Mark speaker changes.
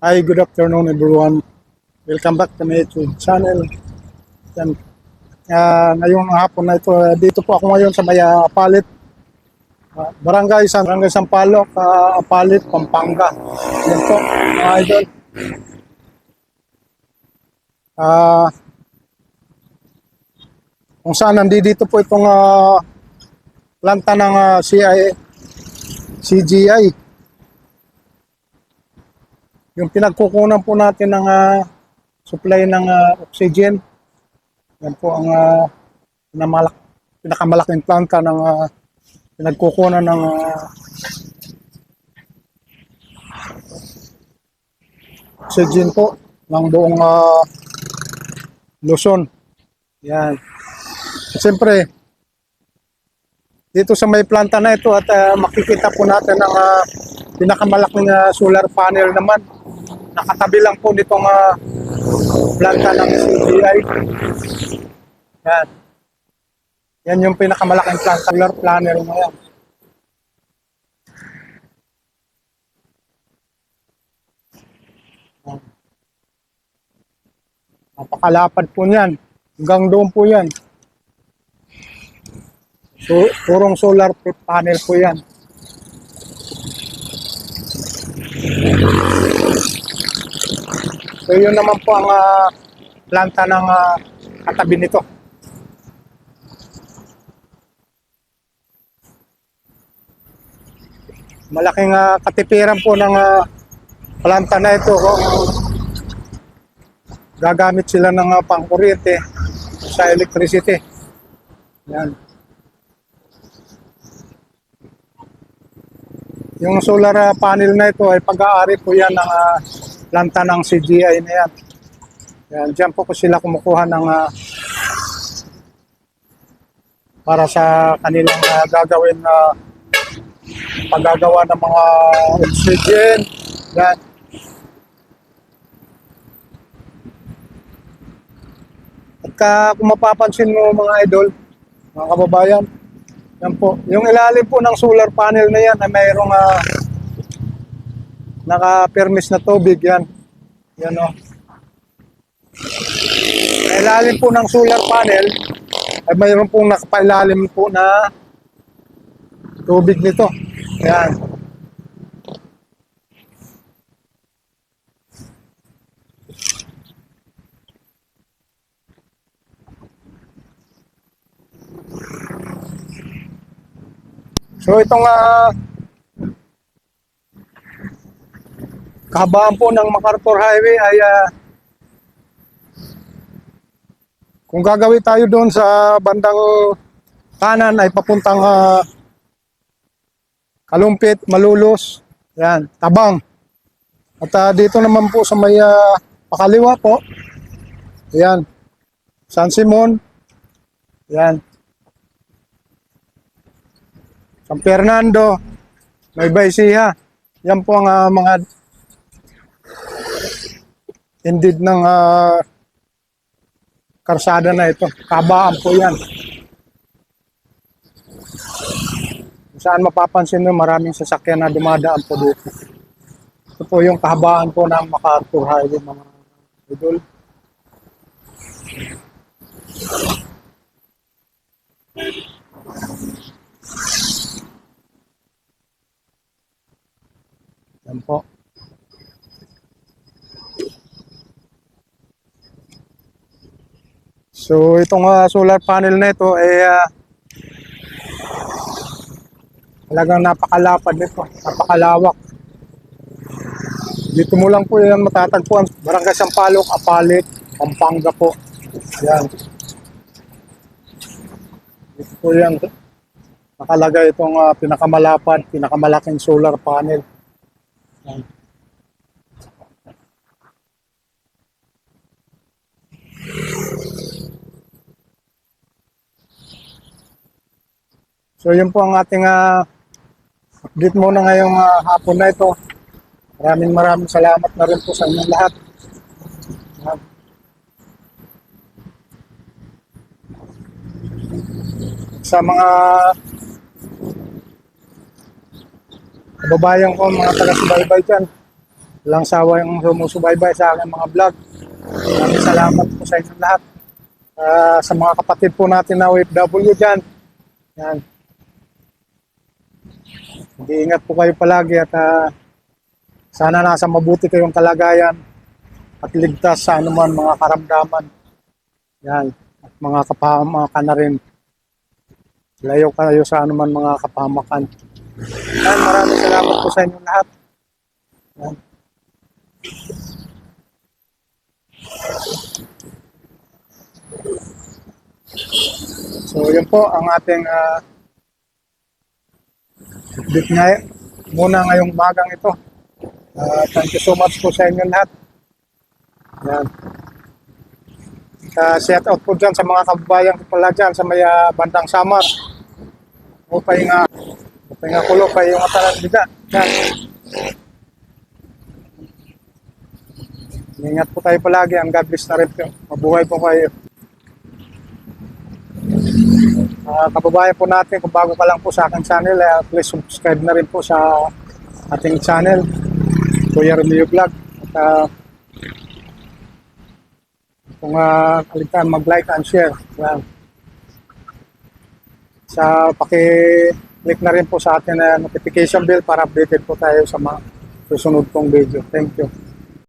Speaker 1: Hi, good afternoon everyone. Welcome back to my YouTube channel. Yan. Ngayong hapon na ito, dito po ako ngayon sa may Apalit, Barangay Sampaloc, Apalit, Pampanga. Yan po, mga idol. Ah, kung saan nandito po itong planta ng CGI. Yung pinagkukunan po natin ng supply ng oxygen. Yan po ang pinakamalaking planta ng pinagkukunan ng oxygen po ng buong Luzon. Yan. At siyempre, dito sa may planta na ito at makikita po natin ang pinakamalaking solar panel naman. Nakatabi lang po nitong planta ng CGI. Yan. Yan yung pinakamalaking planta, solar panel na yan. Napakalapad po niyan. Hanggang doon po yan. So, purong solar panel po yan. So, yun naman po ang planta ng katabi nito. Malaking katipiran po ng planta na ito kung gagamit sila ng pangkuryente sa electricity. Yan. Yung solar panel na ito ay pag-aari po yan ng planta ng CGI na yan. Yan, dyan po sila kumukuha ng para sa kanilang gagawin na paggagawa ng mga oxygen. Yan. At kung mapapansin mo mga idol, mga kababayan, yan po. Yung ilalim po ng solar panel na yan ay mayroong naka-permis na tubig yan. Yan o. Ilalim po ng solar panel ay mayroon pong nakapailalim po na tubig nito. Yan. So itong kahabaan po ng MacArthur Highway ay kung gagawin tayo doon sa bandang kanan ay papuntang Kalumpit, Malulos, yan, Tabang. At dito naman po sa may pakaliwa po, yan, San Simon, yan, San Fernando, Nueva Ecija. Yan po ang mga indeed ng karsada na ito. Kabaan po yan. Saan mapapansin nyo, maraming sasakyan na dumadaan po dito. Ito po yung kahabaan po ng MacArthur Highway, mga idol. Yan po. So itong solar panel na ito ay talagang napakalapad nito, napakalawak. Dito mo lang po yan matatagpuan, Barangay Sampaloc, Apalit, Pampanga po. Yan. Dito po yan nakalagay itong pinakamalapad, pinakamalaking solar panel. Yan. So yun po ang ating update muna ngayong hapon na ito. Maraming salamat na rin po sa inyong lahat. Sa mga kababayan ko, mga taga-subaybay dyan, walang sawa yung sumusubaybay sa aking mga vlog. Maraming salamat po sa inyong lahat. Sa mga kapatid po natin na OFW dyan, yan. Mag-iingat po kayo palagi at sana nasa mabuti kayong kalagayan at ligtas sa anuman mga karamdaman. Yan. At mga kapahamakan na rin. Layo kayo sa anuman mga kapahamakan. Yan. Maraming salamat po sa inyong lahat. Yan. So yun po ang ating update muna ngayong umagang ito. Thank you so much po sa inyo lahat. Yan. Shout out po dyan sa mga kababayan ko pala dyan sa may bandang Samar. Upay nga kulo pa yung atalan biga. Yan. Ingat po tayo palagi. Ang God bless na rin po. Mabuhay po kayo. Kababayan po natin, kung bago ka lang po sa aking channel, please subscribe na rin po sa ating channel, Kuya Romeo Vlog. At kung kaligtaan mag-like and share. Yan. Paki-click na rin po sa ating notification bell para updated po tayo sa mga susunod kong video. Thank you.